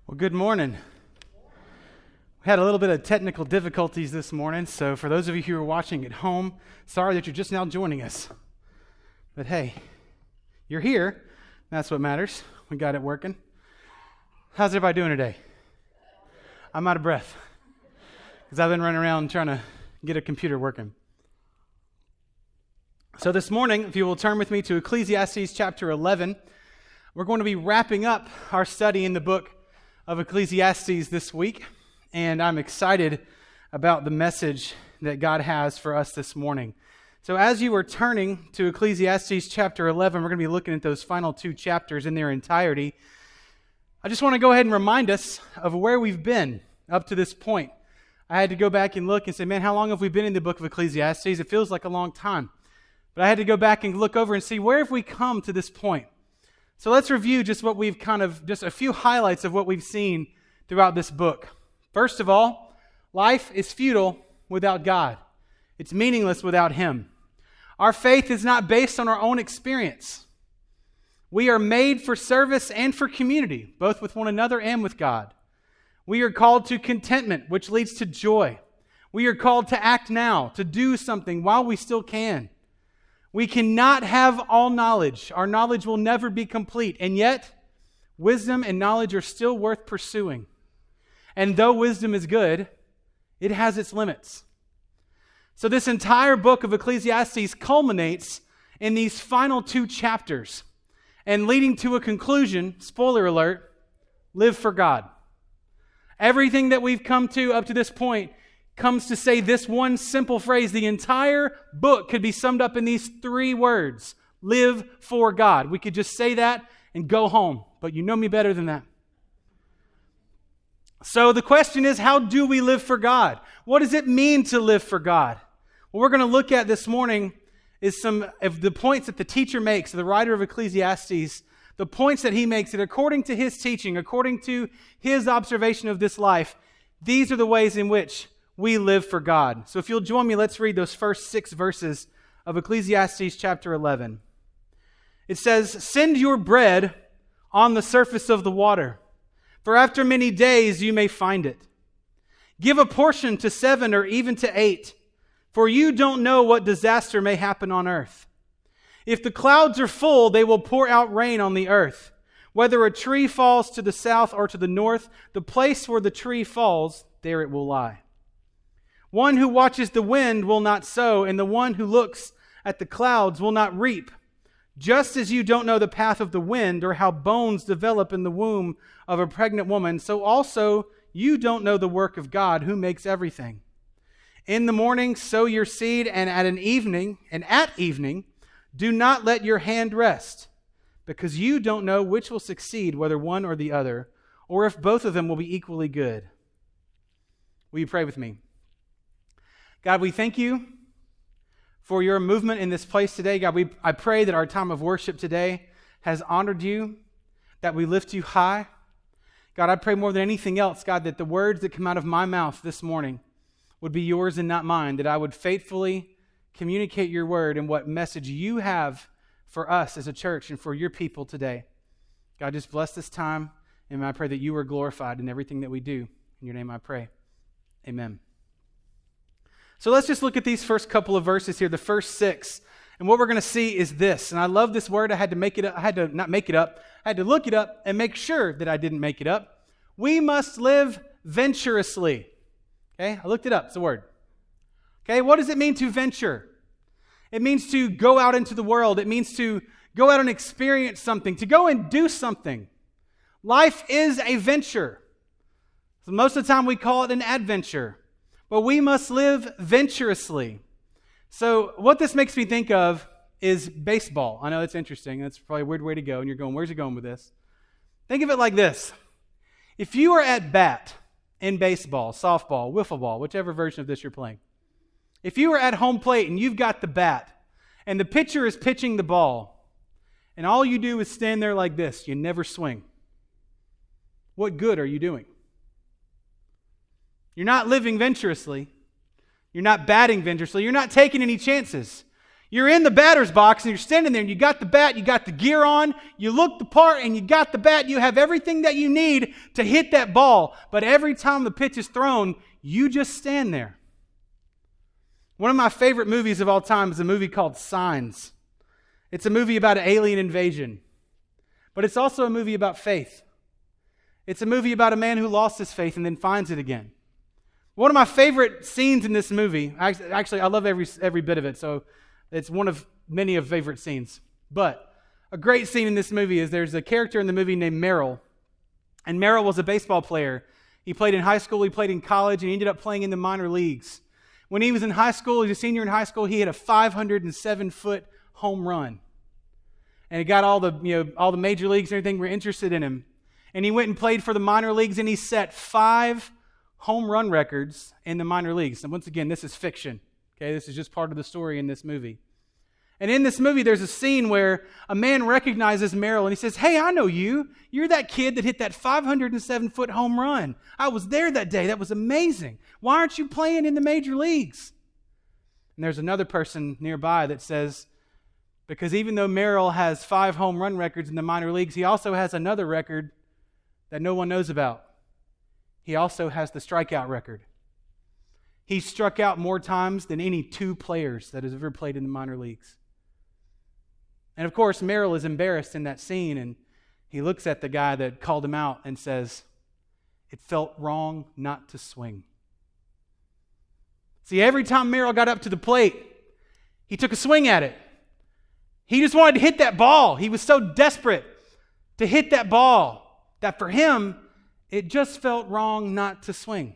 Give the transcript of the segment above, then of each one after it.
Well, good morning. We had a little bit of technical difficulties this morning, so for those of you who are watching at home, sorry that you're just now joining us. But hey, you're here. That's what matters. We got it working. How's everybody doing today? I'm out of breath because I've been running around trying to get a computer working. So this morning, if you will turn with me to Ecclesiastes chapter 11, we're going to be wrapping up our study in the book of Ecclesiastes this week, and I'm excited about the message that God has for us this morning. So as you are turning to Ecclesiastes chapter 11, we're going to be looking at those final two chapters in their entirety. I just want to go ahead and remind us of where we've been up to this point. I had to go back and look and say, man, how long have we been in the book of Ecclesiastes? It feels like a long time. But I had to go back and look over and see, where have we come to this point? So let's review just what we've just a few highlights of what we've seen throughout this book. First of all, life is futile without God. It's meaningless without Him. Our faith is not based on our own experience. We are made for service and for community, both with one another and with God. We are called to contentment, which leads to joy. We are called to act now, to do something while we still can. We cannot have all knowledge. Our knowledge will never be complete. And yet, wisdom and knowledge are still worth pursuing. And though wisdom is good, it has its limits. So this entire book of Ecclesiastes culminates in these final two chapters and leading to a conclusion, spoiler alert, live for God. Everything that we've come to up to this point comes to say this one simple phrase. The entire book could be summed up in these three words: live for God. We could just say that and go home, but you know me better than that. So the question is, how do we live for God? What does it mean to live for God? What we're going to look at this morning is some of the points that the teacher makes, the writer of Ecclesiastes, the points that he makes that according to his teaching, according to his observation of this life, these are the ways in which we live for God. So if you'll join me, let's read those first 6 verses of Ecclesiastes chapter 11. It says, "Send your bread on the surface of the water, for after many days you may find it. Give a portion to 7 or even to 8, for you don't know what disaster may happen on earth. If the clouds are full, they will pour out rain on the earth. Whether a tree falls to the south or to the north, the place where the tree falls, there it will lie. One who watches the wind will not sow, and the one who looks at the clouds will not reap. Just as you don't know the path of the wind or how bones develop in the womb of a pregnant woman, so also you don't know the work of God who makes everything. In the morning sow your seed, and at evening do not let your hand rest, because you don't know which will succeed, whether one or the other, or if both of them will be equally good." Will you pray with me? God, we thank you for your movement in this place today. God, I pray that our time of worship today has honored you, that we lift you high. God, I pray more than anything else, God, that the words that come out of my mouth this morning would be yours and not mine, that I would faithfully communicate your word and what message you have for us as a church and for your people today. God, just bless this time, and I pray that you are glorified in everything that we do. In your name I pray. Amen. So let's just look at these first couple of verses here, the first 6. And what we're going to see is this. And I love this word. I had to look it up and make sure that I didn't make it up. We must live venturously. Okay, I looked it up. It's a word. Okay, what does it mean to venture? It means to go out into the world. It means to go out and experience something, to go and do something. Life is a venture. So most of the time we call it an adventure. But we must live venturously. So what this makes me think of is baseball. I know it's interesting. That's probably a weird way to go. And you're going, where's he going with this? Think of it like this. If you are at bat in baseball, softball, wiffle ball, whichever version of this you're playing. If you are at home plate and you've got the bat and the pitcher is pitching the ball and all you do is stand there like this, you never swing. What good are you doing? You're not living venturously. You're not batting venturously. You're not taking any chances. You're in the batter's box and you're standing there and you got the bat, you got the gear on, you look the part and you got the bat, you have everything that you need to hit that ball. But every time the pitch is thrown, you just stand there. One of my favorite movies of all time is a movie called Signs. It's a movie about an alien invasion, but it's also a movie about faith. It's a movie about a man who lost his faith and then finds it again. One of my favorite scenes in this movie, actually I love every bit of it, so it's one of many of favorite scenes. But a great scene in this movie is there's a character in the movie named Merrill. And Merrill was a baseball player. He played in high school, he played in college, and he ended up playing in the minor leagues. When he was in high school, he was a senior in high school, he hit a 507-foot home run. And he got all the major leagues and everything were interested in him. And he went and played for the minor leagues, and he set 5 home run records in the minor leagues. And once again, this is fiction. Okay, this is just part of the story in this movie. And in this movie, there's a scene where a man recognizes Merrill and he says, "Hey, I know you. You're that kid that hit that 507-foot home run. I was there that day. That was amazing. Why aren't you playing in the major leagues?" And there's another person nearby that says, because even though Merrill has 5 home run records in the minor leagues, he also has another record that no one knows about. He also has the strikeout record. He struck out more times than any 2 players that has ever played in the minor leagues. And of course, Merrill is embarrassed in that scene, and he looks at the guy that called him out and says, "It felt wrong not to swing." See, every time Merrill got up to the plate, he took a swing at it. He just wanted to hit that ball. He was so desperate to hit that ball that for him, it just felt wrong not to swing.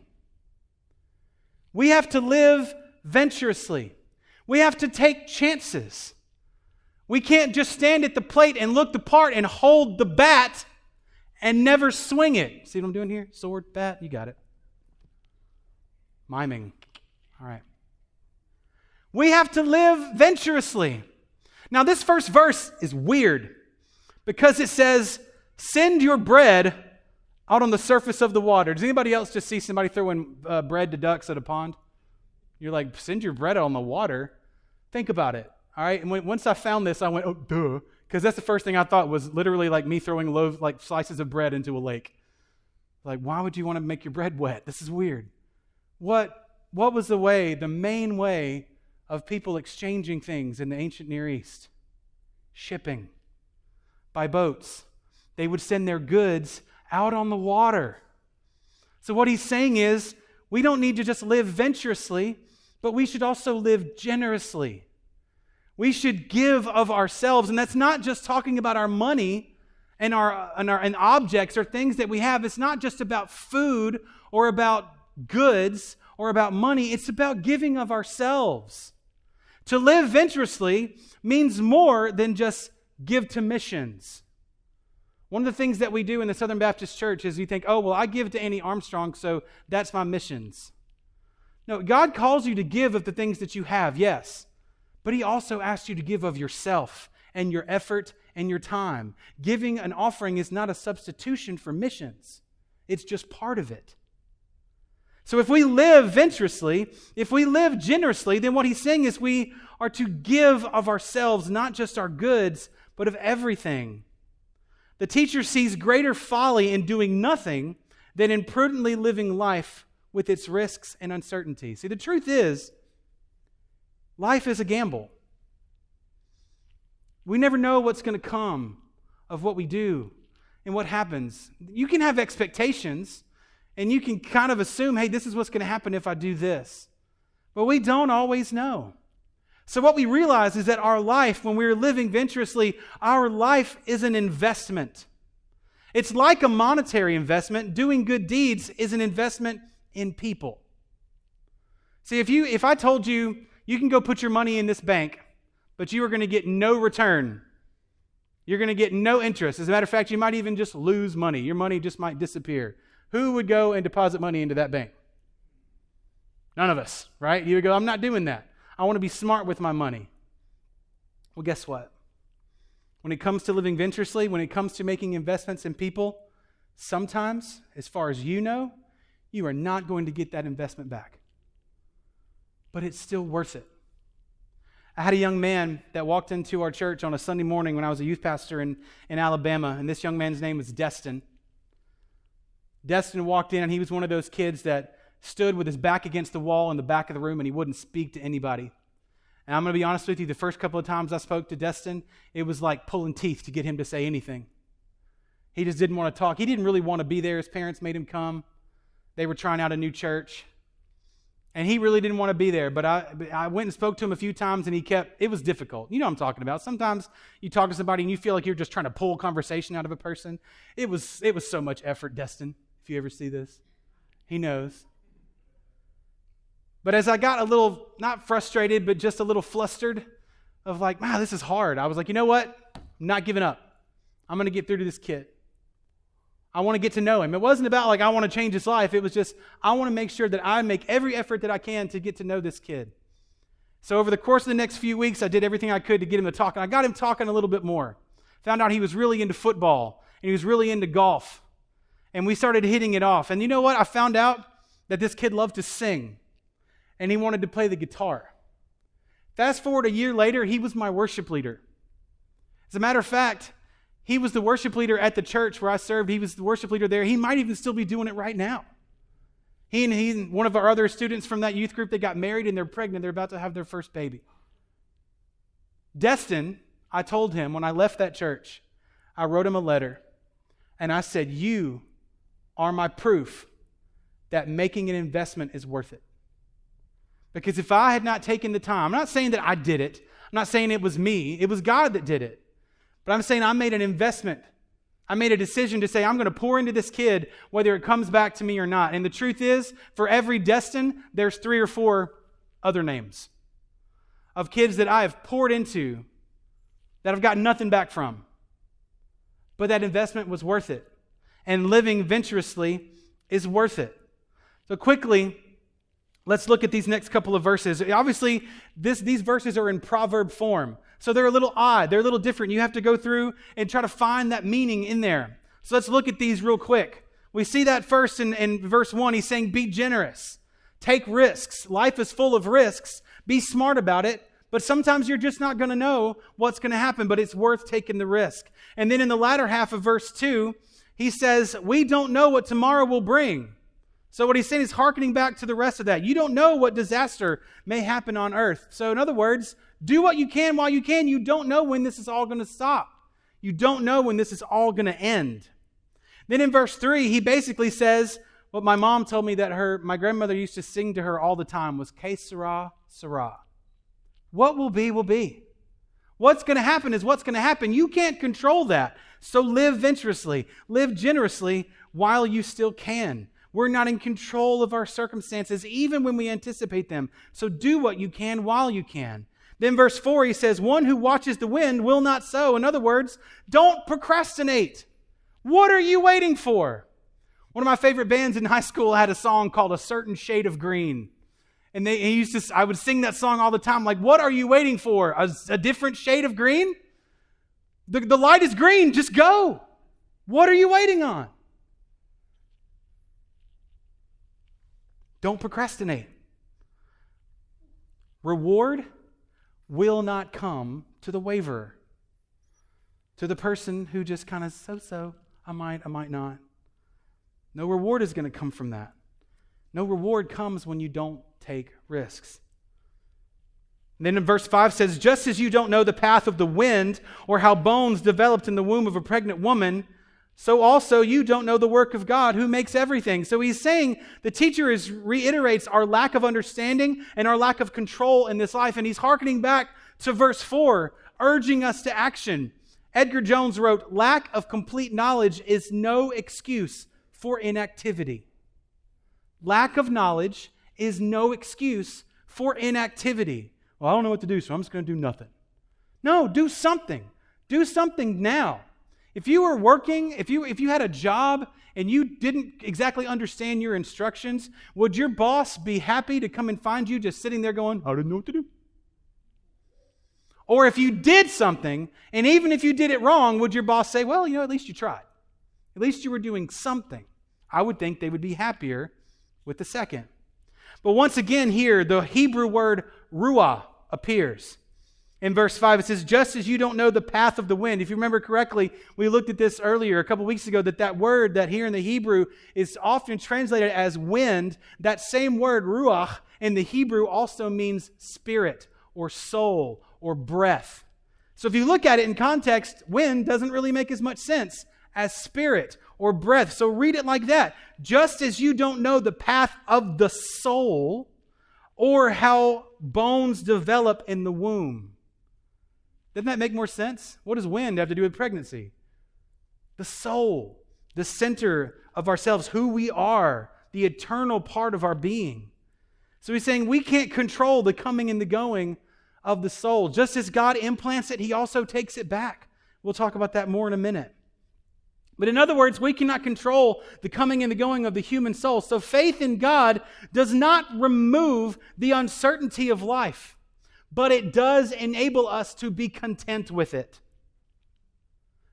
We have to live venturously. We have to take chances. We can't just stand at the plate and look the part and hold the bat and never swing it. See what I'm doing here? Sword, bat, you got it. Miming. All right. We have to live venturously. Now, this first verse is weird because it says, "Send your bread out on the surface of the water." Does anybody else just see somebody throwing bread to ducks at a pond? You're like, send your bread out on the water? Think about it. All right, and once I found this, I went, oh, duh, because that's the first thing I thought was literally like me throwing loaves, like slices of bread into a lake. Like, why would you want to make your bread wet? This is weird. What was the main way of people exchanging things in the ancient Near East? Shipping by boats. They would send their goods out on the water. So what he's saying is, we don't need to just live venturously, but we should also live generously. We should give of ourselves, and that's not just talking about our money and our objects or things that we have. It's not just about food or about goods or about money. It's about giving of ourselves. To live venturously means more than just give to missions. One of the things that we do in the Southern Baptist Church is we think, oh, well, I give to Annie Armstrong, so that's my missions. No, God calls you to give of the things that you have, yes. But He also asks you to give of yourself and your effort and your time. Giving an offering is not a substitution for missions. It's just part of it. So if we live venturously, if we live generously, then what He's saying is we are to give of ourselves, not just our goods, but of everything. The teacher sees greater folly in doing nothing than in prudently living life with its risks and uncertainties. See, the truth is, life is a gamble. We never know what's going to come of what we do and what happens. You can have expectations, and you can kind of assume, hey, this is what's going to happen if I do this. But we don't always know. So what we realize is that our life, when we're living venturously, our life is an investment. It's like a monetary investment. Doing good deeds is an investment in people. See, if I told you, you can go put your money in this bank, but you are going to get no return. You're going to get no interest. As a matter of fact, you might even just lose money. Your money just might disappear. Who would go and deposit money into that bank? None of us, right? You would go, I'm not doing that. I want to be smart with my money. Well, guess what? When it comes to living venturously, when it comes to making investments in people, sometimes, as far as you know, you are not going to get that investment back. But it's still worth it. I had a young man that walked into our church on a Sunday morning when I was a youth pastor in Alabama, and this young man's name was Destin. Destin walked in, and he was one of those kids that stood with his back against the wall in the back of the room, and he wouldn't speak to anybody. And I'm going to be honest with you, the first couple of times I spoke to Destin, it was like pulling teeth to get him to say anything. He just didn't want to talk. He didn't really want to be there. His parents made him come. They were trying out a new church. And he really didn't want to be there. But I went and spoke to him a few times, and it was difficult. You know what I'm talking about. Sometimes you talk to somebody and you feel like you're just trying to pull conversation out of a person. It was so much effort, Destin, if you ever see this. He knows. But as I got a little, not frustrated, but just a little flustered of like, wow, this is hard. I was like, you know what? I'm not giving up. I'm going to get through to this kid. I want to get to know him. It wasn't about like I want to change his life. It was just I want to make sure that I make every effort that I can to get to know this kid. So over the course of the next few weeks, I did everything I could to get him to talk. And I got him talking a little bit more. Found out he was really into football and he was really into golf. And we started hitting it off. And you know what? I found out that this kid loved to sing and he wanted to play the guitar. Fast forward a year later, he was my worship leader. As a matter of fact, he was the worship leader at the church where I served. He was the worship leader there. He might even still be doing it right now. He and one of our other students from that youth group, they got married and they're pregnant. They're about to have their first baby. Destin, I told him when I left that church, I wrote him a letter and I said, you are my proof that making an investment is worth it. Because if I had not taken the time, I'm not saying that I did it. I'm not saying it was me. It was God that did it. But I'm saying I made an investment. I made a decision to say I'm going to pour into this kid whether it comes back to me or not. And the truth is, for every Destin, there's 3 or 4 other names of kids that I have poured into that I've gotten nothing back from. But that investment was worth it. And living venturously is worth it. So quickly, let's look at these next couple of verses. Obviously, these verses are in proverb form. So they're a little odd. They're a little different. You have to go through and try to find that meaning in there. So let's look at these real quick. We see that first in verse 1. He's saying, be generous. Take risks. Life is full of risks. Be smart about it. But sometimes you're just not going to know what's going to happen, but it's worth taking the risk. And then in the latter half of verse 2, he says, we don't know what tomorrow will bring. So what he's saying is hearkening back to the rest of that. You don't know what disaster may happen on earth. So in other words, do what you can while you can. You don't know when this is all going to stop. You don't know when this is all going to end. Then in verse 3, he basically says, what my mom told me that my grandmother used to sing to her all the time was, Que sera, sera. What will be, will be. What's going to happen is what's going to happen. You can't control that. So live venturously. Live generously while you still can. We're not in control of our circumstances, even when we anticipate them. So do what you can while you can. Then verse 4, he says, one who watches the wind will not sow. In other words, don't procrastinate. What are you waiting for? One of my favorite bands in high school had a song called A Certain Shade of Green. And I would sing that song all the time. Like, what are you waiting for? A different shade of green? The light is green. Just go. What are you waiting on? Don't procrastinate. Reward will not come to the waverer, to the person who just kind of so, I might not. No reward is going to come from that. No reward comes when you don't take risks. And then in verse 5 says, just as you don't know the path of the wind or how bones developed in the womb of a pregnant woman, so also you don't know the work of God who makes everything. So he's saying, the teacher reiterates our lack of understanding and our lack of control in this life. And he's hearkening back to verse 4, urging us to action. Edgar Jones wrote, lack of complete knowledge is no excuse for inactivity. Lack of knowledge is no excuse for inactivity. Well, I don't know what to do, so I'm just going to do nothing. No, do something. Do something now. If you were working, if you had a job and you didn't exactly understand your instructions, would your boss be happy to come and find you just sitting there going, I didn't know what to do? Or if you did something, and even if you did it wrong, would your boss say, well, at least you tried. At least you were doing something. I would think they would be happier with the second. But once again here, the Hebrew word ruah appears. In verse 5, it says, just as you don't know the path of the wind. If you remember correctly, we looked at this earlier a couple weeks ago, that word that here in the Hebrew is often translated as wind. That same word, ruach, in the Hebrew also means spirit or soul or breath. So if you look at it in context, wind doesn't really make as much sense as spirit or breath. So read it like that. Just as you don't know the path of the soul or how bones develop in the womb. Doesn't that make more sense? What does wind have to do with pregnancy? The soul, the center of ourselves, who we are, the eternal part of our being. So he's saying we can't control the coming and the going of the soul. Just as God implants it, He also takes it back. We'll talk about that more in a minute. But in other words, we cannot control the coming and the going of the human soul. So faith in God does not remove the uncertainty of life, but it does enable us to be content with it.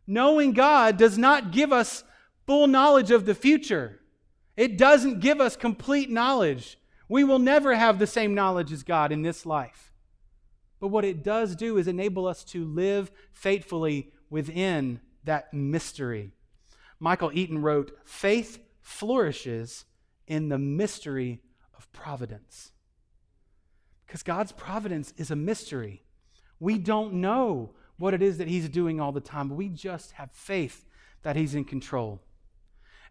Knowing God does not give us full knowledge of the future. It doesn't give us complete knowledge. We will never have the same knowledge as God in this life. But what it does do is enable us to live faithfully within that mystery. Michael Eaton wrote, faith flourishes in the mystery of providence. Because God's providence is a mystery. We don't know what it is that He's doing all the time, but we just have faith that He's in control.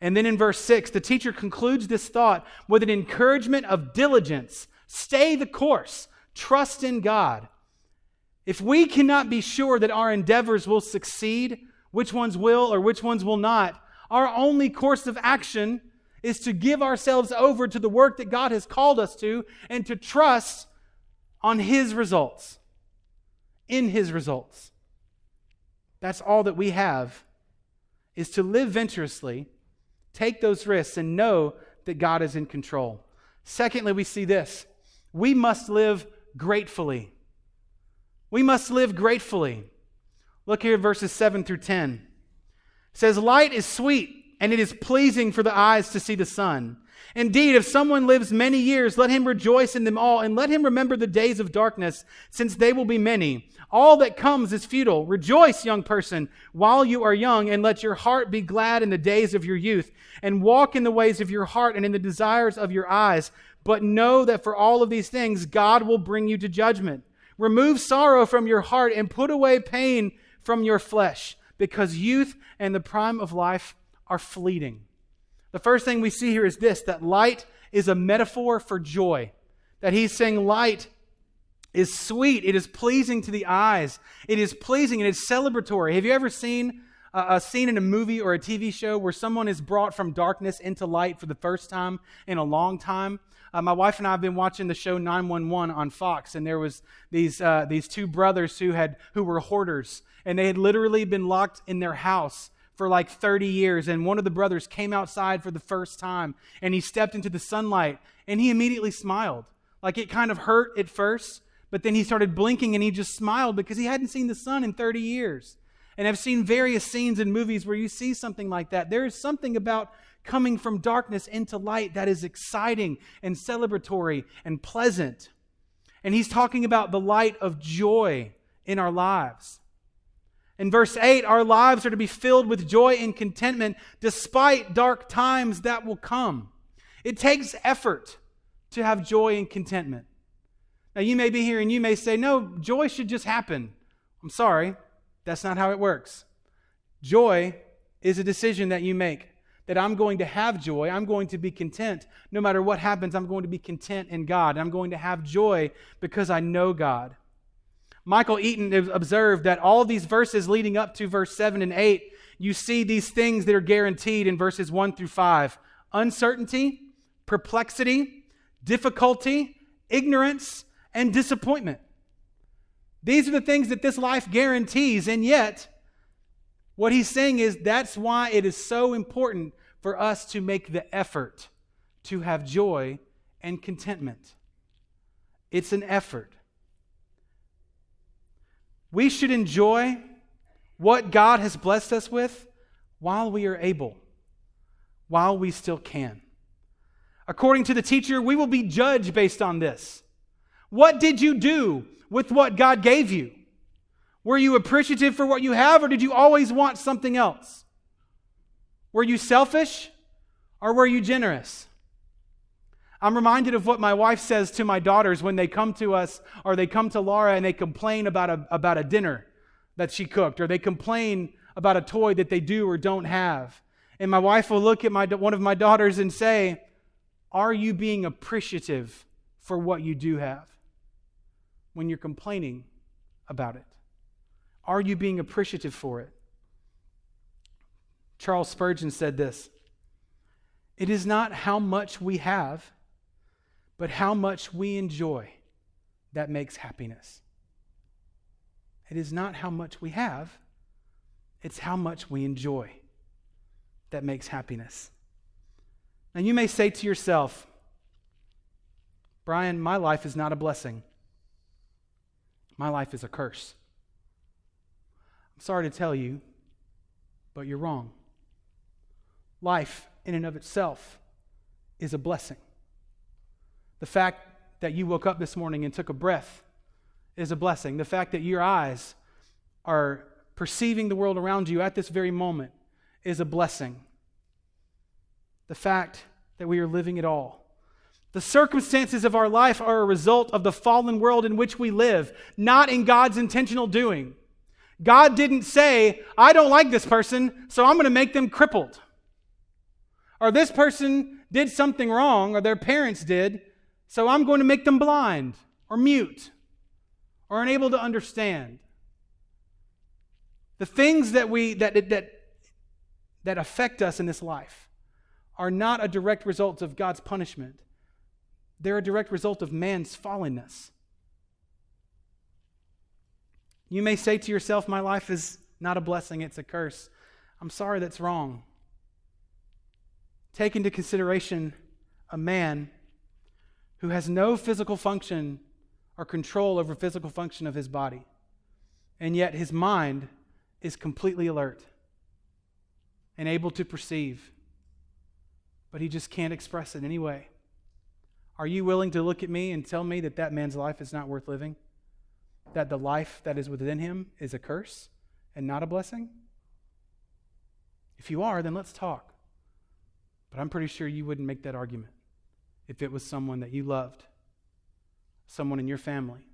And then in verse 6, the teacher concludes this thought with an encouragement of diligence. Stay the course. Trust in God. If we cannot be sure that our endeavors will succeed, which ones will or which ones will not, our only course of action is to give ourselves over to the work that God has called us to and to trust on His results, in His results. That's all that we have, is to live venturously, take those risks, and know that God is in control. Secondly, we see this. We must live gratefully. We must live gratefully. Look here at verses 7 through 10. It says, light is sweet, and it is pleasing for the eyes to see the sun. Indeed, if someone lives many years, let him rejoice in them all, and let him remember the days of darkness, since they will be many. All that comes is futile. Rejoice, young person, while you are young, and let your heart be glad in the days of your youth, and walk in the ways of your heart and in the desires of your eyes. But know that for all of these things, God will bring you to judgment. Remove sorrow from your heart and put away pain from your flesh, because youth and the prime of life are fleeting. The first thing we see here is this, that light is a metaphor for joy. That he's saying light is sweet, it is pleasing to the eyes, it is pleasing, it is celebratory. Have you ever seen a scene in a movie or a TV show where someone is brought from darkness into light for the first time in a long time? My wife and I have been watching the show 911 on Fox, and there was these two brothers who were hoarders, and they had literally been locked in their house for like 30 years, and one of the brothers came outside for the first time, and he stepped into the sunlight, and he immediately smiled. Like it kind of hurt at first, but then he started blinking, and he just smiled because he hadn't seen the sun in 30 years. And I've seen various scenes in movies where you see something like that. There is something about coming from darkness into light that is exciting and celebratory and pleasant. And he's talking about the light of joy in our lives. In verse 8, our lives are to be filled with joy and contentment despite dark times that will come. It takes effort to have joy and contentment. Now you may be here and you may say, no, joy should just happen. I'm sorry, that's not how it works. Joy is a decision that you make. That I'm going to have joy, I'm going to be content. No matter what happens, I'm going to be content in God. I'm going to have joy because I know God. Michael Eaton observed that all of these verses leading up to verse 7 and 8, you see these things that are guaranteed in verses 1 through 5. Uncertainty, perplexity, difficulty, ignorance, and disappointment. These are the things that this life guarantees, and yet what he's saying is that's why it is so important for us to make the effort to have joy and contentment. It's an effort. We should enjoy what God has blessed us with while we are able, while we still can. According to the teacher, we will be judged based on this. What did you do with what God gave you? Were you appreciative for what you have, or did you always want something else? Were you selfish, or were you generous? I'm reminded of what my wife says to my daughters when they come to us, or they come to Laura and they complain about a dinner that she cooked, or they complain about a toy that they do or don't have. And my wife will look at one of my daughters and say, are you being appreciative for what you do have when you're complaining about it? Are you being appreciative for it? Charles Spurgeon said this, "It is not how much we have, but how much we enjoy that makes happiness." It is not how much we have, it's how much we enjoy that makes happiness. Now you may say to yourself, Brian, my life is not a blessing. My life is a curse. I'm sorry to tell you, but you're wrong. Life in and of itself is a blessing. The fact that you woke up this morning and took a breath is a blessing. The fact that your eyes are perceiving the world around you at this very moment is a blessing. The fact that we are living at all. The circumstances of our life are a result of the fallen world in which we live, not in God's intentional doing. God didn't say, I don't like this person, so I'm going to make them crippled. Or this person did something wrong, or their parents did, so I'm going to make them blind, or mute, or unable to understand. The things that affect us in this life are not a direct result of God's punishment. They're a direct result of man's fallenness. You may say to yourself, my life is not a blessing, it's a curse. I'm sorry, that's wrong. Take into consideration a man who has no physical function or control over physical function of his body, and yet his mind is completely alert and able to perceive, but he just can't express it anyway. Are you willing to look at me and tell me that man's life is not worth living? That the life that is within him is a curse and not a blessing? If you are, then let's talk. But I'm pretty sure you wouldn't make that argument if it was someone that you loved, someone in your family,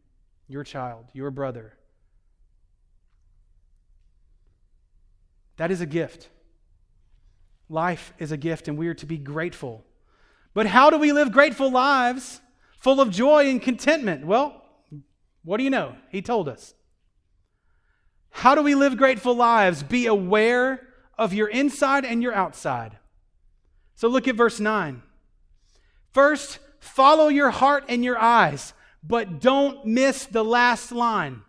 your child, your brother. That is a gift. Life is a gift, and we are to be grateful. But how do we live grateful lives full of joy and contentment? Well, what do you know? He told us. How do we live grateful lives? Be aware of your inside and your outside. So look at verse 9. First, follow your heart and your eyes, but don't miss the last line.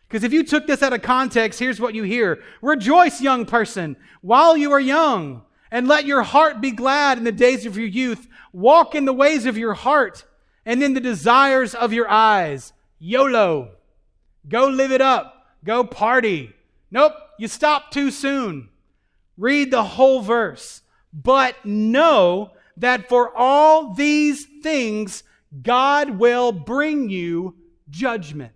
Because if you took this out of context, here's what you hear. Rejoice, young person, while you are young, and let your heart be glad in the days of your youth. Walk in the ways of your heart and in the desires of your eyes. YOLO. Go live it up. Go party. Nope, you stopped too soon. Read the whole verse. But know that for all these things, God will bring you judgment.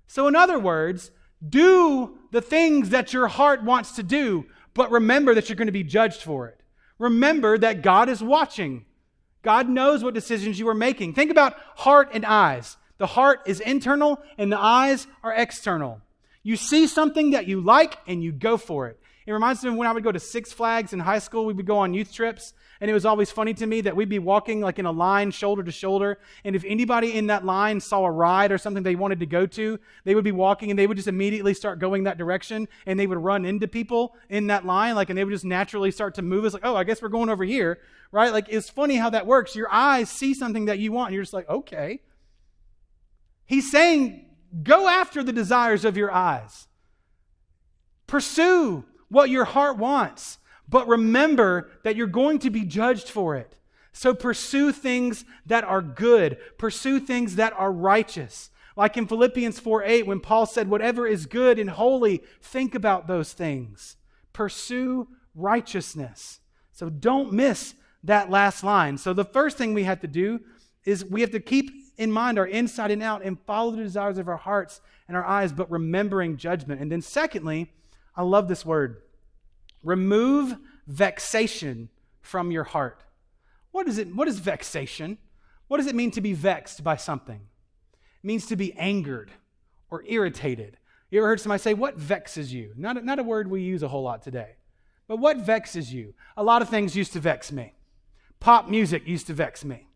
So in other words, do the things that your heart wants to do, but remember that you're going to be judged for it. Remember that God is watching. God knows what decisions you are making. Think about heart and eyes. The heart is internal and the eyes are external. You see something that you like and you go for it. It reminds me of when I would go to Six Flags in high school. We would go on youth trips, and it was always funny to me that we'd be walking like in a line, shoulder to shoulder, and if anybody in that line saw a ride or something they wanted to go to, they would be walking and they would just immediately start going that direction, and they would run into people in that line, and they would just naturally start to move. It's like, oh, I guess we're going over here, right? It's funny how that works. Your eyes see something that you want, and you're just like, okay. He's saying, go after the desires of your eyes. Pursue what your heart wants, but remember that you're going to be judged for it. So pursue things that are good. Pursue things that are righteous. Like in Philippians 4:8, when Paul said, whatever is good and holy, think about those things. Pursue righteousness. So don't miss that last line. So the first thing we have to do is we have to keep in mind our inside and out and follow the desires of our hearts and our eyes, but remembering judgment. And then secondly, I love this word. Remove vexation from your heart. What is vexation? What does it mean to be vexed by something? It means to be angered or irritated. You ever heard somebody say, what vexes you? Not a word we use a whole lot today. But what vexes you? A lot of things used to vex me. Pop music used to vex me.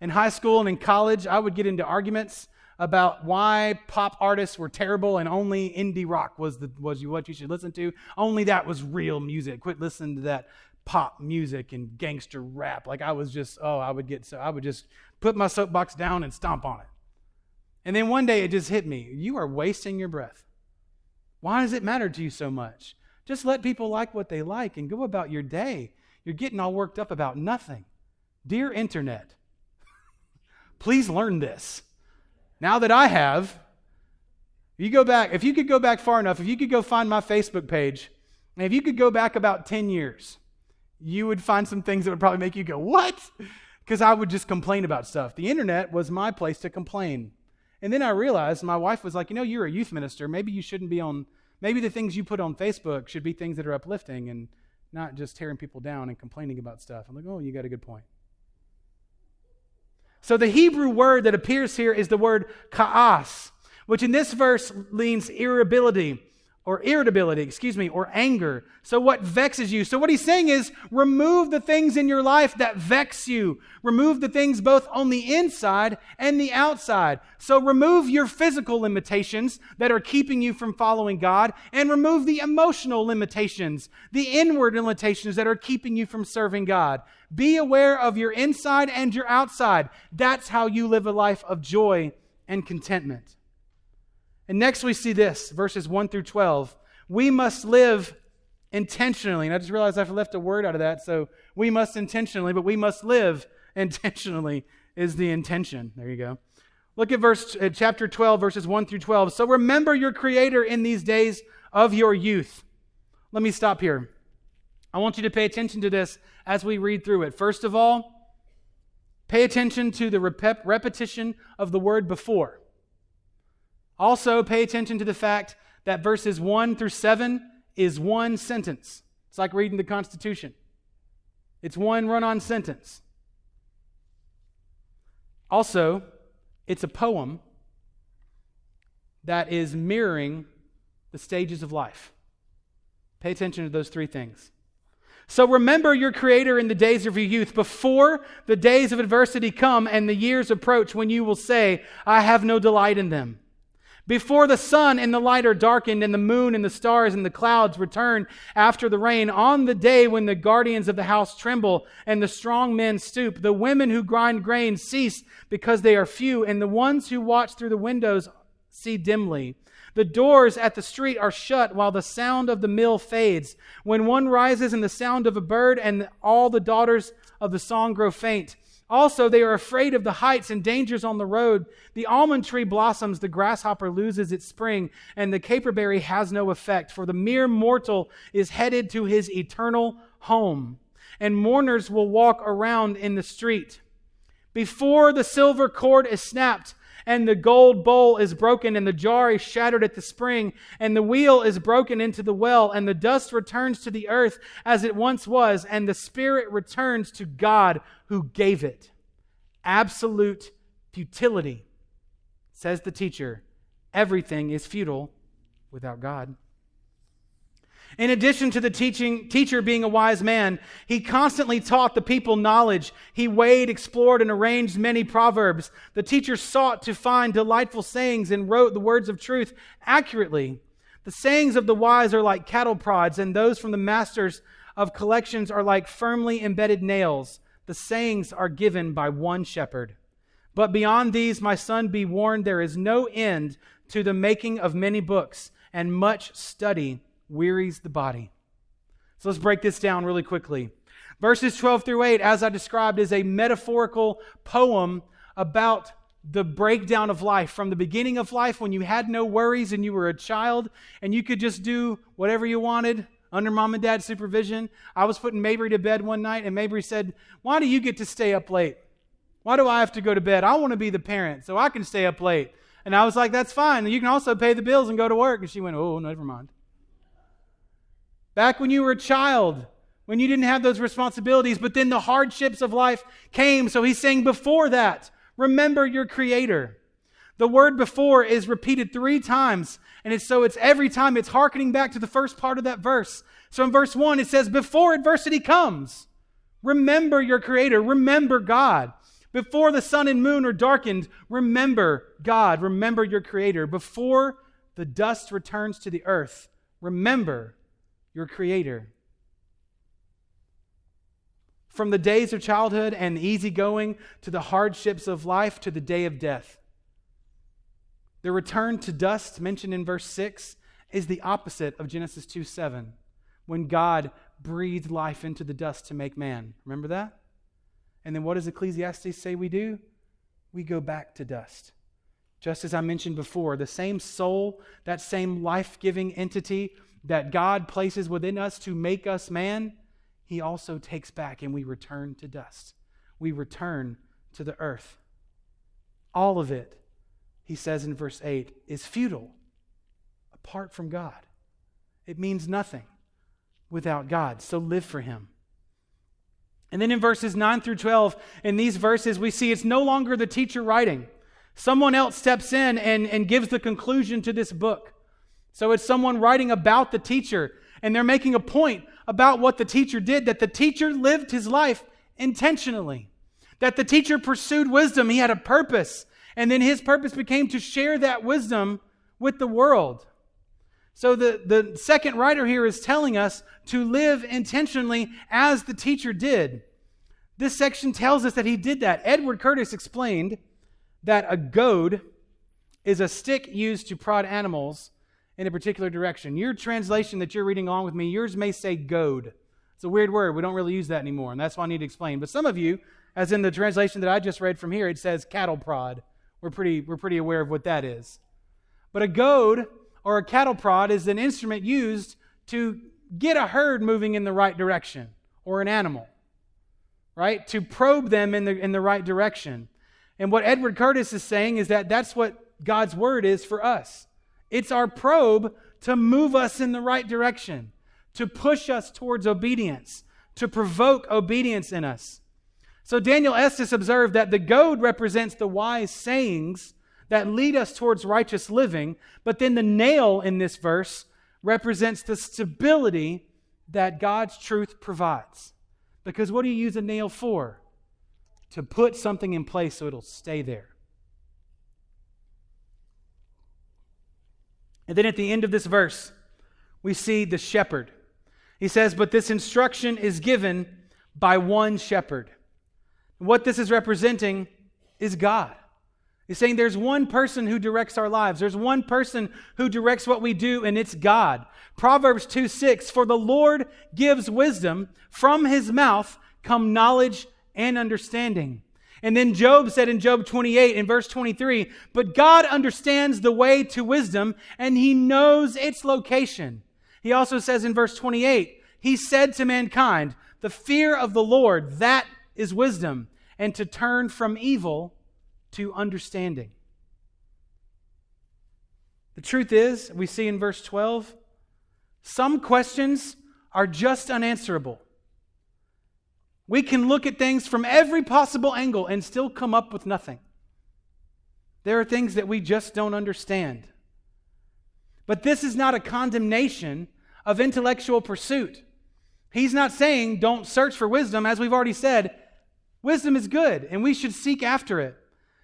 In high school and in college, I would get into arguments about why pop artists were terrible and only indie rock was what you should listen to. Only that was real music. Quit listening to that pop music and gangster rap. Like I would just put my soapbox down and stomp on it. And then one day it just hit me. You are wasting your breath. Why does it matter to you so much? Just let people like what they like and go about your day. You're getting all worked up about nothing. Dear internet, please learn this. Now that I have, if you could go back far enough, if you could go find my Facebook page, and if you could go back about 10 years, you would find some things that would probably make you go, what? Because I would just complain about stuff. The internet was my place to complain. And then I realized, my wife was like, you're a youth minister. Maybe you shouldn't be maybe the things you put on Facebook should be things that are uplifting and not just tearing people down and complaining about stuff. I'm like, oh, you got a good point. So the Hebrew word that appears here is the word ka'as, which in this verse means irritability, or anger. So what vexes you? So what he's saying is remove the things in your life that vex you. Remove the things both on the inside and the outside. So remove your physical limitations that are keeping you from following God, and remove the emotional limitations, the inward limitations that are keeping you from serving God. Be aware of your inside and your outside. That's how you live a life of joy and contentment. And next we see this, verses 1 through 12. We must live intentionally. And I just realized I've left a word out of that. So we must intentionally, but we must live intentionally is the intention. There you go. Look at chapter 12, verses 1 through 12. So remember your Creator in these days of your youth. Let me stop here. I want you to pay attention to this as we read through it. First of all, pay attention to the repetition of the word before. Also, pay attention to the fact that verses 1 through 7 is one sentence. It's like reading the Constitution. It's one run-on sentence. Also, it's a poem that is mirroring the stages of life. Pay attention to those three things. So remember your Creator in the days of your youth, before the days of adversity come and the years approach when you will say, I have no delight in them. Before the sun and the light are darkened, and the moon and the stars and the clouds return after the rain, on the day when the guardians of the house tremble and the strong men stoop, the women who grind grain cease because they are few, and the ones who watch through the windows see dimly. The doors at the street are shut while the sound of the mill fades. When one rises and the sound of a bird, and all the daughters of the song grow faint. Also, they are afraid of the heights and dangers on the road. The almond tree blossoms, the grasshopper loses its spring, and the caperberry has no effect, for the mere mortal is headed to his eternal home, and mourners will walk around in the street. Before the silver cord is snapped, and the gold bowl is broken, and the jar is shattered at the spring, and the wheel is broken into the well, and the dust returns to the earth as it once was, and the spirit returns to God who gave it. Absolute futility, says the teacher. Everything is futile without God. In addition to the teacher being a wise man, he constantly taught the people knowledge. He weighed, explored, and arranged many proverbs. The teacher sought to find delightful sayings and wrote the words of truth accurately. The sayings of the wise are like cattle prods, and those from the masters of collections are like firmly embedded nails. The sayings are given by one shepherd. But beyond these, my son, be warned, there is no end to the making of many books, and much study wearies the body. So let's break this down really quickly. Verses 12 through 8, as I described, is a metaphorical poem about the breakdown of life. From the beginning of life, when you had no worries and you were a child and you could just do whatever you wanted under mom and dad's supervision. I was putting Mabry to bed one night, and Mabry said, why do you get to stay up late? Why do I have to go to bed? I want to be the parent so I can stay up late. And I was like, that's fine. You can also pay the bills and go to work. And she went, oh, never mind. Back when you were a child, when you didn't have those responsibilities, but then the hardships of life came. So he's saying before that, remember your Creator. The word before is repeated 3 times. And it's every time it's hearkening back to the first part of that verse. So in verse 1, it says, before adversity comes, remember your Creator. Remember God. Before the sun and moon are darkened, remember God. Remember your Creator. Before the dust returns to the earth, remember your Creator. From the days of childhood and easygoing to the hardships of life to the day of death. The return to dust mentioned in verse 6 is the opposite of Genesis 2:7, when God breathed life into the dust to make man. Remember that? And then what does Ecclesiastes say we do? We go back to dust. Just as I mentioned before, the same soul, that same life-giving entity that God places within us to make us man, He also takes back and we return to dust. We return to the earth. All of it, he says in verse 8, is futile apart from God. It means nothing without God. So live for Him. And then in verses 9 through 12, in these verses, we see it's no longer the teacher writing. Someone else steps in and gives the conclusion to this book. So it's someone writing about the teacher, and they're making a point about what the teacher did, that the teacher lived his life intentionally, that the teacher pursued wisdom. He had a purpose, and then his purpose became to share that wisdom with the world. So the second writer here is telling us to live intentionally as the teacher did. This section tells us that he did that. Edward Curtis explained that a goad is a stick used to prod animals in a particular direction. Your translation that you're reading along with me, yours may say goad. It's a weird word. We don't really use that anymore, and that's why I need to explain. But some of you, as in the translation that I just read from here, it says cattle prod. We're pretty aware of what that is. But a goad or a cattle prod is an instrument used to get a herd moving in the right direction, or an animal, right? To probe them in the right direction. And what Edward Curtis is saying is that that's what God's word is for us. It's our probe to move us in the right direction, to push us towards obedience, to provoke obedience in us. So Daniel Estes observed that the goad represents the wise sayings that lead us towards righteous living, but then the nail in this verse represents the stability that God's truth provides. Because what do you use a nail for? To put something in place so it'll stay there. And then at the end of this verse, we see the shepherd. He says, but this instruction is given by one shepherd. What this is representing is God. He's saying there's one person who directs our lives. There's one person who directs what we do, and it's God. Proverbs 2:6, for the Lord gives wisdom. From His mouth come knowledge and understanding. And then Job said in Job 28, in verse 23, but God understands the way to wisdom, and He knows its location. He also says in verse 28, He said to mankind, the fear of the Lord, that is wisdom, and to turn from evil to understanding. The truth is, we see in verse 12, some questions are just unanswerable. We can look at things from every possible angle and still come up with nothing. There are things that we just don't understand. But this is not a condemnation of intellectual pursuit. He's not saying don't search for wisdom. As we've already said, wisdom is good and we should seek after it.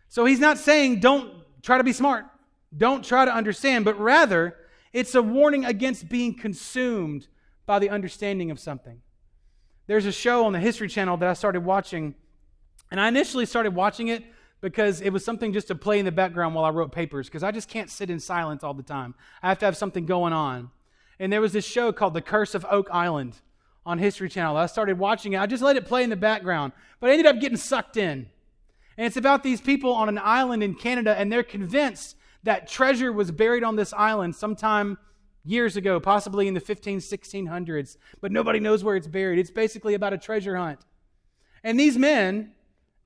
So he's not saying don't try to be smart, don't try to understand, but rather it's a warning against being consumed by the understanding of something. There's a show on the History Channel that I started watching, and I initially started watching it because it was something just to play in the background while I wrote papers, because I just can't sit in silence all the time. I have to have something going on. And there was this show called The Curse of Oak Island on History Channel. I started watching it. I just let it play in the background, but I ended up getting sucked in. And it's about these people on an island in Canada, and they're convinced that treasure was buried on this island sometime years ago, possibly in the 1600s, but nobody knows where it's buried. It's basically about a treasure hunt. And these men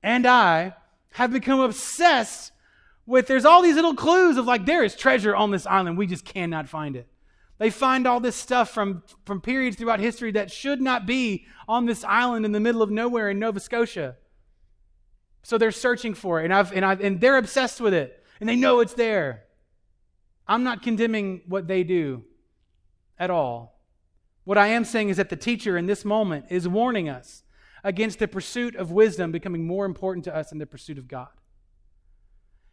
and I have become obsessed there's all these little clues of like, there is treasure on this island. We just cannot find it. They find all this stuff from periods throughout history that should not be on this island in the middle of nowhere in Nova Scotia. So they're searching for it, and they're obsessed with it, and they know it's there. I'm not condemning what they do at all. What I am saying is that the teacher in this moment is warning us against the pursuit of wisdom becoming more important to us than the pursuit of God.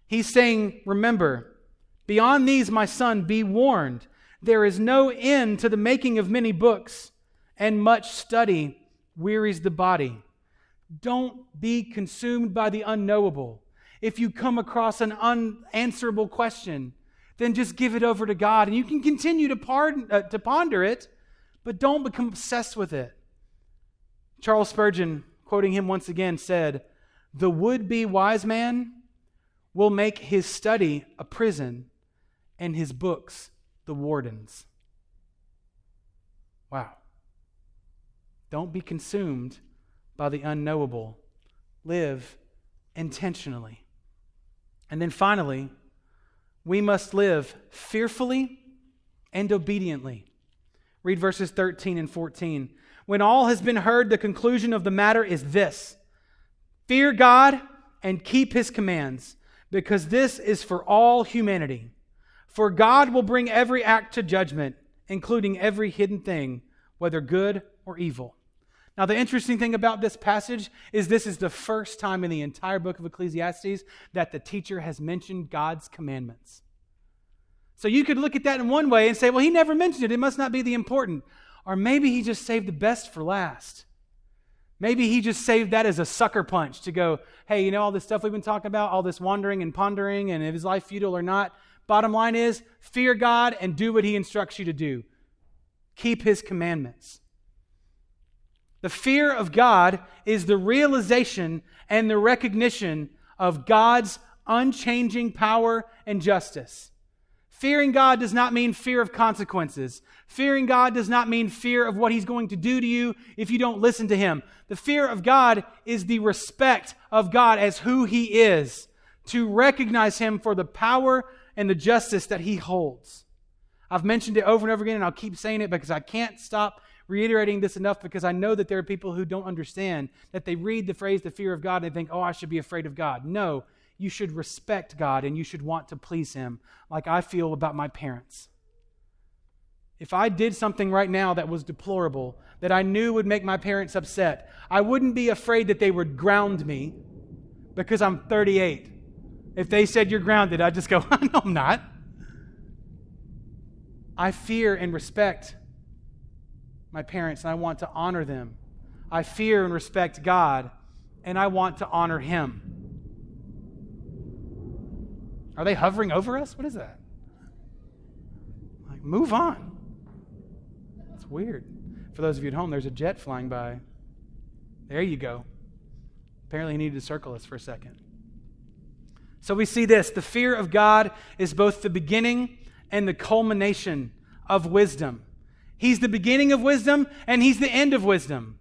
He's saying, remember, beyond these, my son, be warned. There is no end to the making of many books, and much study wearies the body. Don't be consumed by the unknowable. If you come across an unanswerable question, then just give it over to God, and you can continue to ponder it, but don't become obsessed with it. Charles Spurgeon, quoting him once again, said, "The would-be wise man will make his study a prison and his books the wardens." Wow. Don't be consumed by the unknowable. Live intentionally. And then finally, we must live fearfully and obediently. Read verses 13 and 14. When all has been heard, the conclusion of the matter is this: fear God and keep His commands, because this is for all humanity. For God will bring every act to judgment, including every hidden thing, whether good or evil. Now, the interesting thing about this passage is this is the first time in the entire book of Ecclesiastes that the teacher has mentioned God's commandments. So you could look at that in one way and say, well, he never mentioned it. It must not be the important. Or maybe he just saved the best for last. Maybe he just saved that as a sucker punch to go, hey, you know all this stuff we've been talking about, all this wandering and pondering, and is life futile or not? Bottom line is, fear God and do what He instructs you to do. Keep His commandments. The fear of God is the realization and the recognition of God's unchanging power and justice. Fearing God does not mean fear of consequences. Fearing God does not mean fear of what He's going to do to you if you don't listen to Him. The fear of God is the respect of God as who He is, to recognize Him for the power and the justice that He holds. I've mentioned it over and over again, and I'll keep saying it because I can't stop reiterating this enough, because I know that there are people who don't understand that they read the phrase the fear of God and they think, oh, I should be afraid of God. No, you should respect God and you should want to please Him, like I feel about my parents. If I did something right now that was deplorable, that I knew would make my parents upset, I wouldn't be afraid that they would ground me because I'm 38. If they said you're grounded, I'd just go, no, I'm not. I fear and respect my parents, and I want to honor them. I fear and respect God, and I want to honor Him. Are they hovering over us? What is that? Like, move on. It's weird. For those of you at home, there's a jet flying by. There you go. Apparently he needed to circle us for a second. So we see this. The fear of God is both the beginning and the culmination of wisdom. He's the beginning of wisdom, and He's the end of wisdom.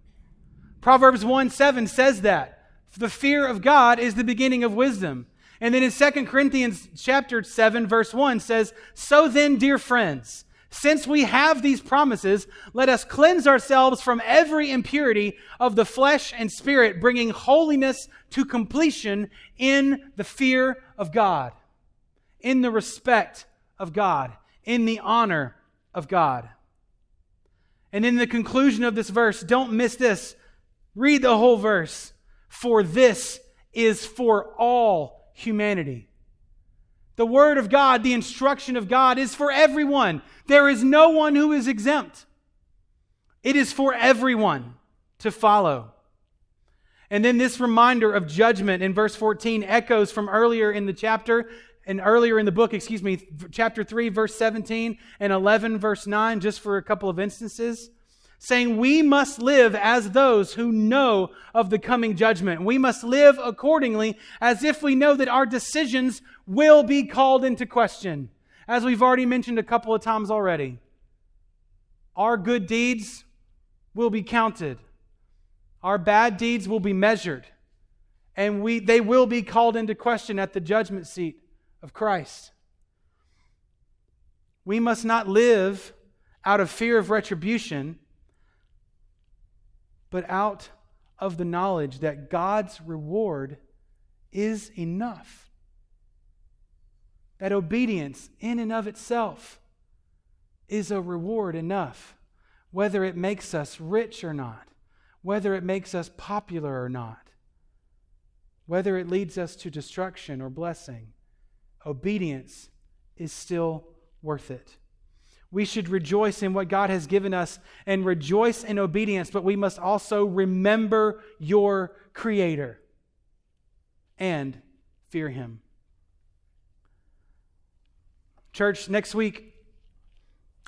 Proverbs 1:7 says that. The fear of God is the beginning of wisdom. And then in 2 Corinthians chapter 7, verse 1 says, so then, dear friends, since we have these promises, let us cleanse ourselves from every impurity of the flesh and spirit, bringing holiness to completion in the fear of God, in the respect of God, in the honor of God. And in the conclusion of this verse, don't miss this. Read the whole verse. For this is for all humanity. The Word of God, the instruction of God is for everyone. There is no one who is exempt. It is for everyone to follow. And then this reminder of judgment in verse 14 echoes from earlier in the chapter and earlier in the book, chapter 3, verse 17 and 11, verse 9, just for a couple of instances, saying we must live as those who know of the coming judgment. We must live accordingly as if we know that our decisions will be called into question. As we've already mentioned a couple of times already, our good deeds will be counted. Our bad deeds will be measured. And they will be called into question at the judgment seat of Christ. We must not live out of fear of retribution, but out of the knowledge that God's reward is enough. That obedience in and of itself is a reward enough, whether it makes us rich or not, whether it makes us popular or not, whether it leads us to destruction or blessing. Obedience is still worth it. We should rejoice in what God has given us and rejoice in obedience, but we must also remember your Creator and fear Him. Church, next week,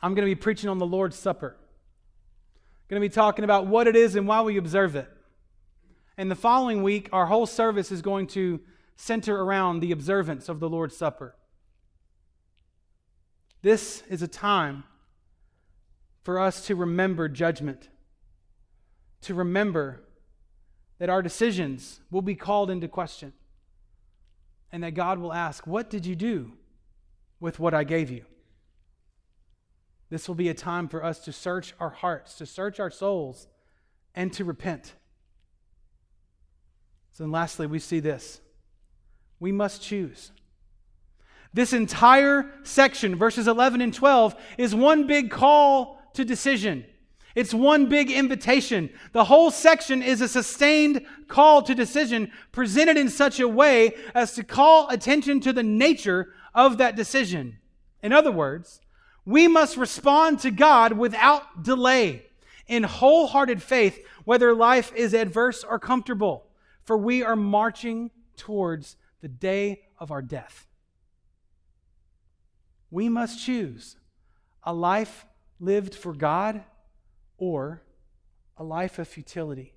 I'm going to be preaching on the Lord's Supper. I'm going to be talking about what it is and why we observe it. And the following week, our whole service is going to center around the observance of the Lord's Supper. This is a time for us to remember judgment, to remember that our decisions will be called into question, and that God will ask, "What did you do with what I gave you?" This will be a time for us to search our hearts, to search our souls, and to repent. So then lastly, we see this. We must choose. This entire section, verses 11 and 12, is one big call to decision. It's one big invitation. The whole section is a sustained call to decision presented in such a way as to call attention to the nature of that decision. In other words, we must respond to God without delay, in wholehearted faith, whether life is adverse or comfortable, for we are marching towards the day of our death. We must choose a life lived for God or a life of futility.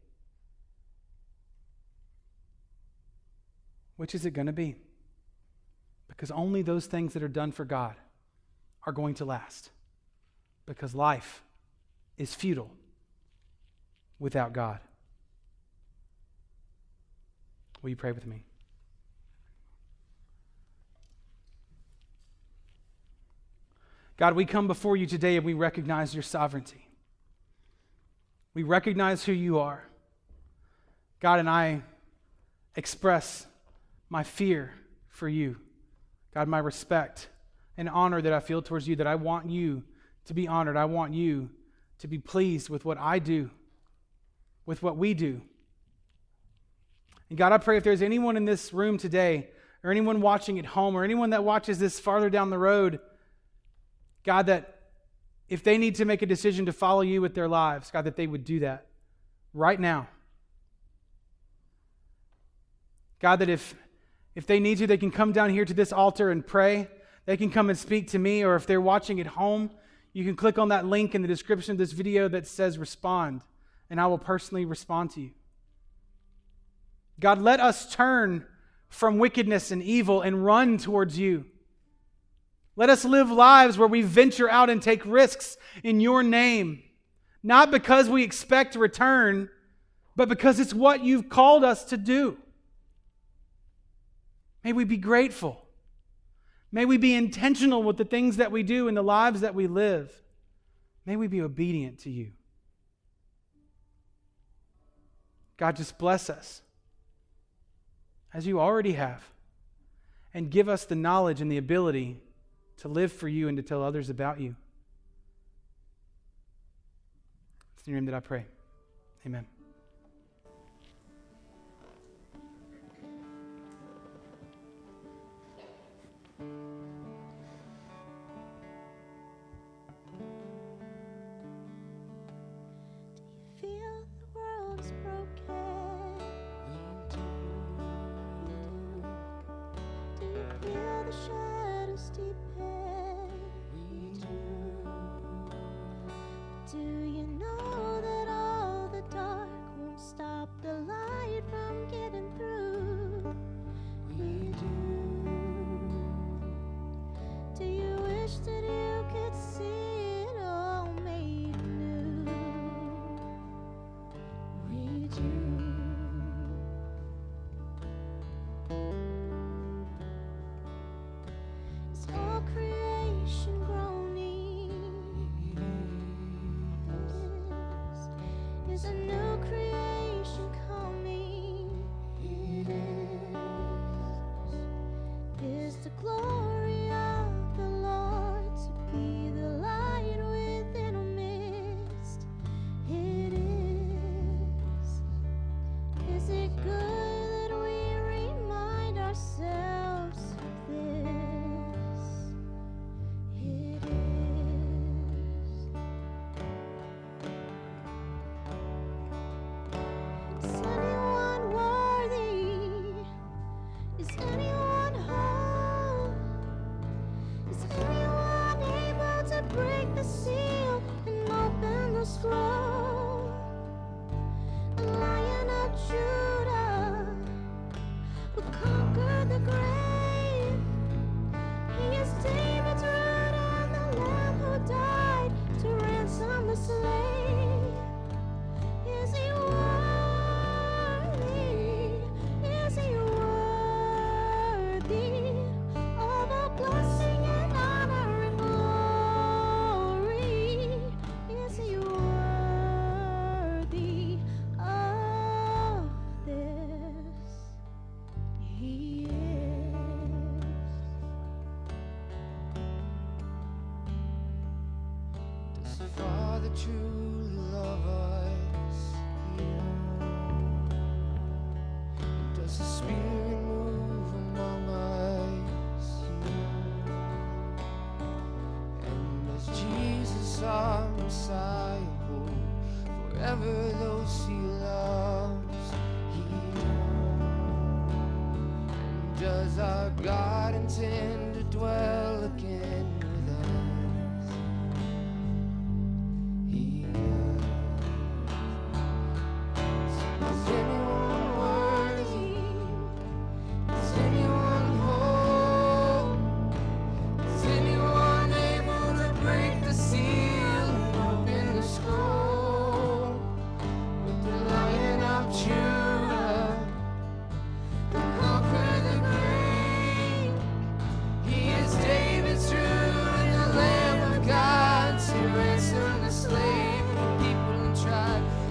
Which is it going to be? Because only those things that are done for God are going to last. Because life is futile without God. Will you pray with me? God, we come before you today and we recognize your sovereignty. We recognize who you are. God, and I express my fear for you. God, my respect and honor that I feel towards you, that I want you to be honored. I want you to be pleased with what I do, with what we do. And God, I pray if there's anyone in this room today, or anyone watching at home, or anyone that watches this farther down the road, God, that if they need to make a decision to follow you with their lives, God, that they would do that right now. God, that if they need to, they can come down here to this altar and pray. They can come and speak to me, or if they're watching at home, you can click on that link in the description of this video that says respond, and I will personally respond to you. God, let us turn from wickedness and evil and run towards you. Let us live lives where we venture out and take risks in your name, not because we expect a return, but because it's what you've called us to do. May we be grateful. May we be intentional with the things that we do and the lives that we live. May we be obedient to you. God, just bless us as you already have, and give us the knowledge and the ability to live for you and to tell others about you. It's in your name that I pray. Amen. Do you feel the world is broken? Do you feel the shadows deepen? Do you know that all the dark is a new creation coming. It is the glory of the Lord to be the light within a mist. It is it good that we remind ourselves of this? It is anyone worthy? Is anyone whole? Is anyone able to break the seal and open the scroll? The Lion of Judah who conquered the grave. He is David's root and the Lamb who died to ransom the slave. Is he worthy? Is he worthy of all blessing and honor and glory? Is he worthy of this? He is. Does the Father truly love us? And does the Spirit move among us? And does Jesus our Messiah hold forever those he loves? And does our God intend to dwell again with us? He does. Is anyone worthy? Is anyone whole? Is anyone able to break the seal and open the scroll? With the Lion of Judah who conquered the grave. He is David's root and the Lamb of God to ransom the slave.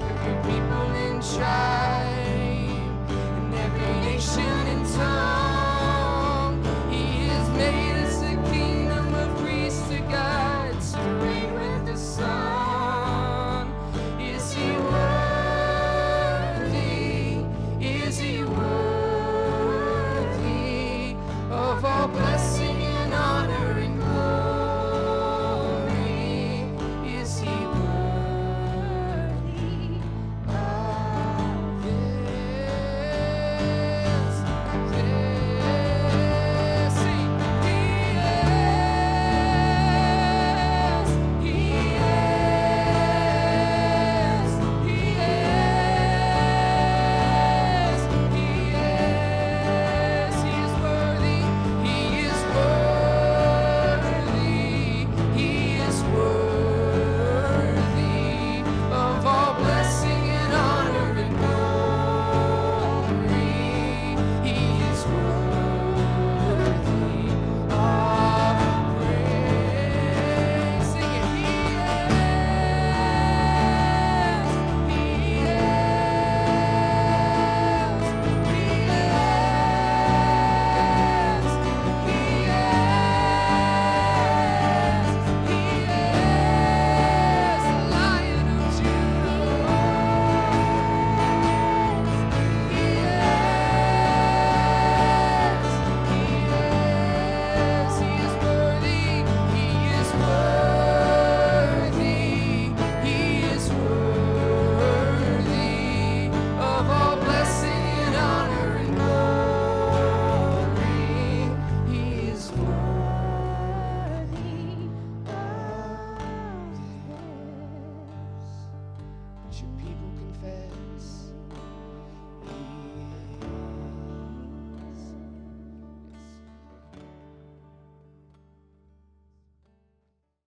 Every people and tribe, and every nation and tongue. He has made us a kingdom of priests to God to reign with the Son. Is he worthy? Is he worthy of all blessing and honor and glory? Is he worthy of this? Yes, he is. He is worthy. He is worthy. He is worthy of all blessing and honor and glory. He is worthy of praise. Sing it. He is the Lion of Judah. He is worthy. He is worthy. He is worthy of all blessing and honor and glory. He is worthy of this. Let your people confess.